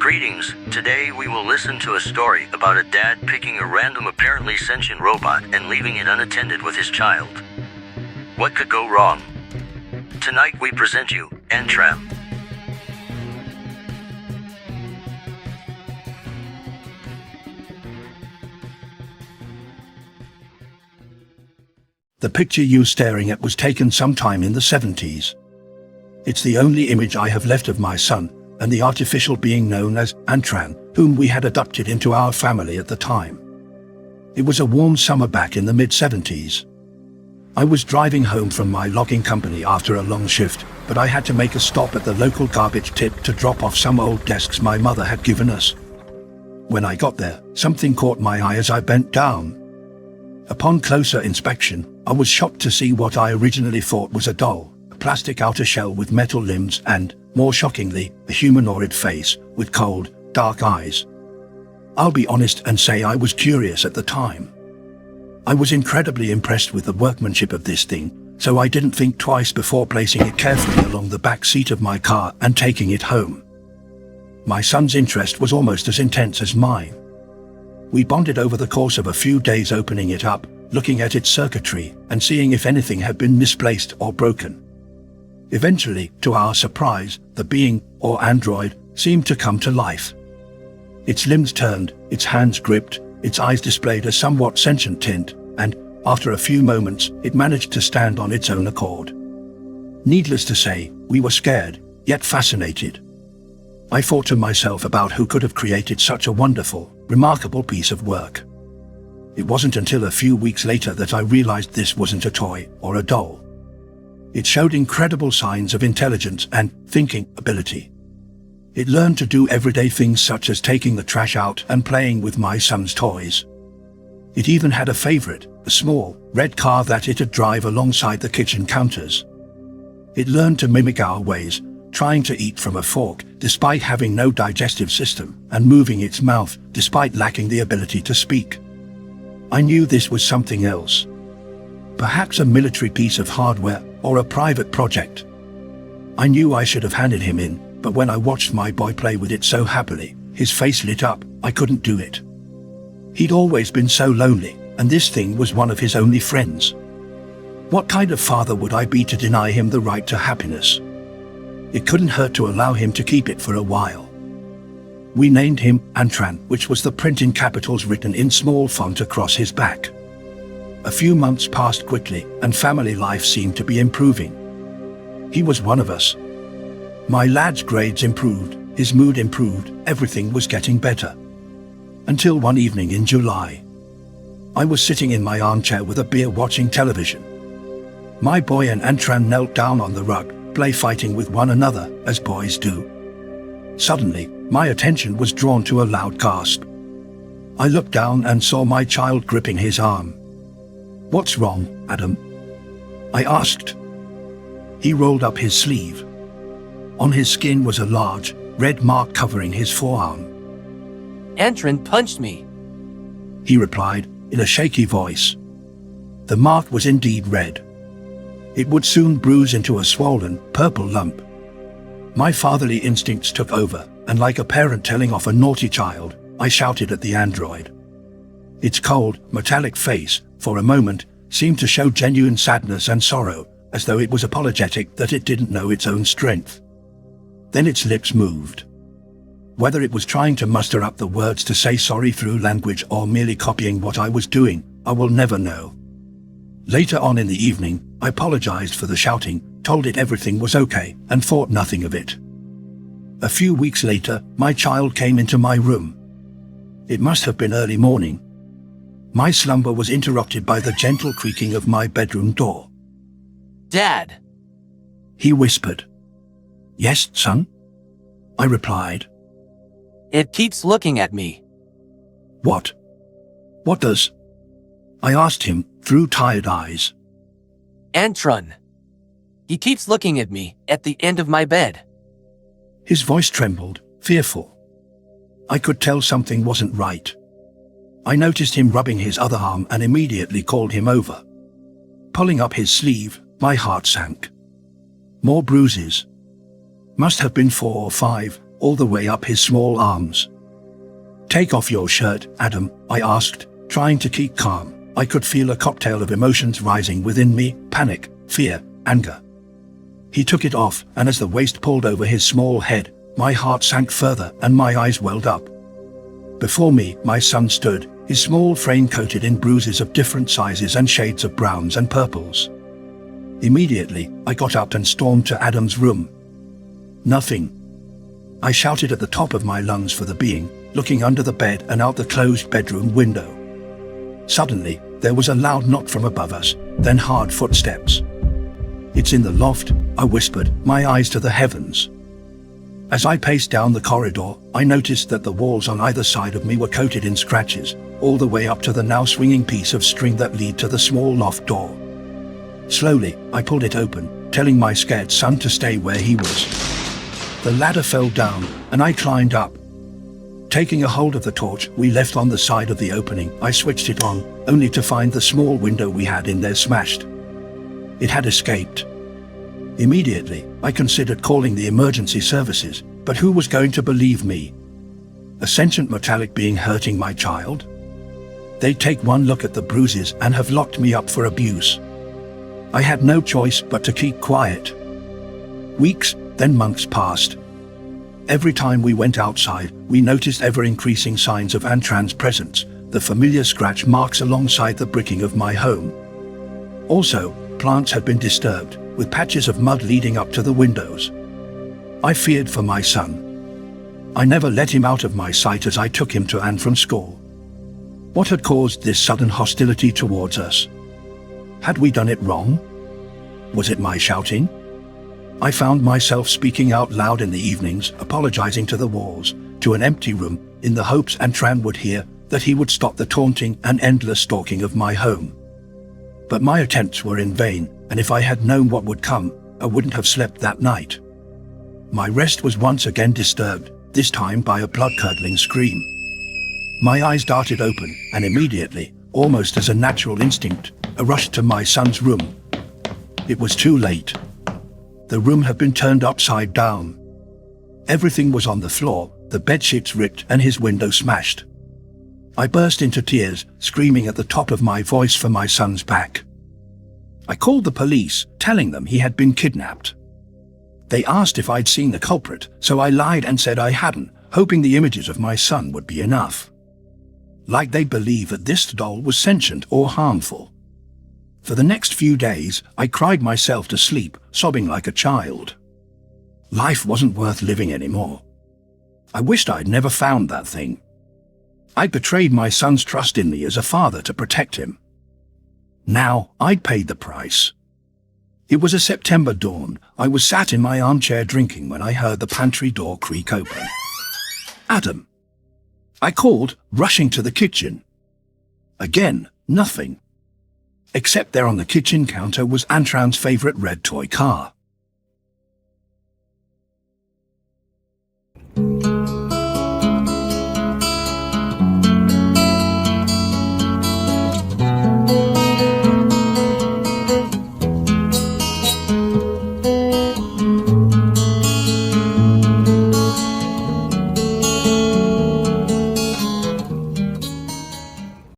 Greetings, today we will listen to a story about a dad picking a random apparently sentient robot and leaving it unattended with his child. What could go wrong? Tonight we present you, ANTRAN. The picture you're staring at was taken sometime in the 70s. It's the only image I have left of my son and the artificial being known as ANTRAN, whom we had adopted into our family at the time. It was a warm summer back in the mid-70s. I was driving home from my logging company after a long shift, but I had to make a stop at the local garbage tip to drop off some old desks my mother had given us. When I got there, something caught my eye as I bent down. Upon closer inspection, I was shocked to see what I originally thought was a doll, a plastic outer shell with metal limbs and, more shockingly, a humanoid face with cold, dark eyes. I'll be honest and say I was curious at the time. I was incredibly impressed with the workmanship of this thing, so I didn't think twice before placing it carefully along the back seat of my car and taking it home. My son's interest was almost as intense as mine. We bonded over the course of a few days, opening it up, looking at its circuitry, and seeing if anything had been misplaced or broken. Eventually, to our surprise, the being, or android, seemed to come to life. Its limbs turned, its hands gripped, its eyes displayed a somewhat sentient tint, and, after a few moments, it managed to stand on its own accord. Needless to say, we were scared, yet fascinated. I thought to myself about who could have created such a wonderful, remarkable piece of work. It wasn't until a few weeks later that I realized this wasn't a toy or a doll. It showed incredible signs of intelligence and thinking ability. It learned to do everyday things such as taking the trash out and playing with my son's toys. It even had a favorite, a small, red car that it'd drive alongside the kitchen counters. It learned to mimic our ways, trying to eat from a fork despite having no digestive system, and moving its mouth despite lacking the ability to speak. I knew this was something else. Perhaps a military piece of hardware or a private project. I knew I should have handed him in, but when I watched my boy play with it so happily, his face lit up. I couldn't do it. He'd always been so lonely, and this thing was one of his only friends. What kind of father would I be to deny him the right to happiness? It couldn't hurt to allow him to keep it for a while. We named him ANTRAN, which was the print in capitals written in small font across his back. A few months passed quickly, and family life seemed to be improving. He was one of us. My lad's grades improved, his mood improved, everything was getting better. Until one evening in July. I was sitting in my armchair with a beer watching television. My boy and ANTRAN knelt down on the rug, play fighting with one another, as boys do. Suddenly, my attention was drawn to a loud gasp. I looked down and saw my child gripping his arm. "What's wrong, Adam?" I asked. He rolled up his sleeve. On his skin was a large, red mark covering his forearm. ANTRAN punched me, he replied, in a shaky voice. The mark was indeed red. It would soon bruise into a swollen, purple lump. My fatherly instincts took over, and like a parent telling off a naughty child, I shouted at the android. Its cold, metallic face, for a moment, seemed to show genuine sadness and sorrow, as though it was apologetic that it didn't know its own strength. Then its lips moved. Whether it was trying to muster up the words to say sorry through language or merely copying what I was doing, I will never know. Later on in the evening, I apologized for the shouting, told it everything was okay, and thought nothing of it. A few weeks later, my child came into my room. It must have been early morning. My slumber was interrupted by the gentle creaking of my bedroom door. "Dad!" he whispered. "Yes, son?" I replied. "It keeps looking at me." "What? What does?" I asked him, through tired eyes. "ANTRAN. He keeps looking at me, at the end of my bed." His voice trembled, fearful. I could tell something wasn't right. I noticed him rubbing his other arm and immediately called him over. Pulling up his sleeve, my heart sank. More bruises. Must have been 4 or 5, all the way up his small arms. "Take off your shirt, Adam," I asked, trying to keep calm. I could feel a cocktail of emotions rising within me: panic, fear, anger. He took it off, and as the waist pulled over his small head, my heart sank further and my eyes welled up. Before me, my son stood, his small frame coated in bruises of different sizes and shades of browns and purples. Immediately, I got up and stormed to Adam's room. "Nothing," I shouted at the top of my lungs for the being, looking under the bed and out the closed bedroom window. Suddenly, there was a loud knock from above us, then hard footsteps. "It's in the loft," I whispered, my eyes to the heavens. As I paced down the corridor, I noticed that the walls on either side of me were coated in scratches, all the way up to the now swinging piece of string that led to the small loft door. Slowly, I pulled it open, telling my scared son to stay where he was. The ladder fell down, and I climbed up. Taking a hold of the torch we left on the side of the opening, I switched it on, only to find the small window we had in there smashed. It had escaped. Immediately, I considered calling the emergency services, but who was going to believe me? A sentient metallic being hurting my child? They'd take one look at the bruises and have locked me up for abuse. I had no choice but to keep quiet. Weeks, then months passed. Every time we went outside, we noticed ever-increasing signs of ANTRAN's presence, the familiar scratch marks alongside the bricking of my home. Also, plants had been disturbed, with patches of mud leading up to the windows. I feared for my son. I never let him out of my sight as I took him to and from school. What had caused this sudden hostility towards us? Had we done it wrong? Was it my shouting? I found myself speaking out loud in the evenings, apologizing to the walls, to an empty room, in the hopes ANTRAN would hear, that he would stop the taunting and endless stalking of my home. But my attempts were in vain, and if I had known what would come, I wouldn't have slept that night. My rest was once again disturbed, this time by a blood-curdling scream. My eyes darted open, and immediately, almost as a natural instinct, I rushed to my son's room. It was too late. The room had been turned upside down. Everything was on the floor, the bedsheets ripped and his window smashed. I burst into tears, screaming at the top of my voice for my son's back. I called the police, telling them he had been kidnapped. They asked if I'd seen the culprit, so I lied and said I hadn't, hoping the images of my son would be enough. Like they'd believe that this doll was sentient or harmful. For the next few days, I cried myself to sleep, sobbing like a child. Life wasn't worth living anymore. I wished I'd never found that thing. I'd betrayed my son's trust in me as a father to protect him. Now, I'd paid the price. It was a September dawn. I was sat in my armchair drinking when I heard the pantry door creak open. "Adam!" I called, rushing to the kitchen. Again, nothing. Except there on the kitchen counter was ANTRAN's favorite red toy car.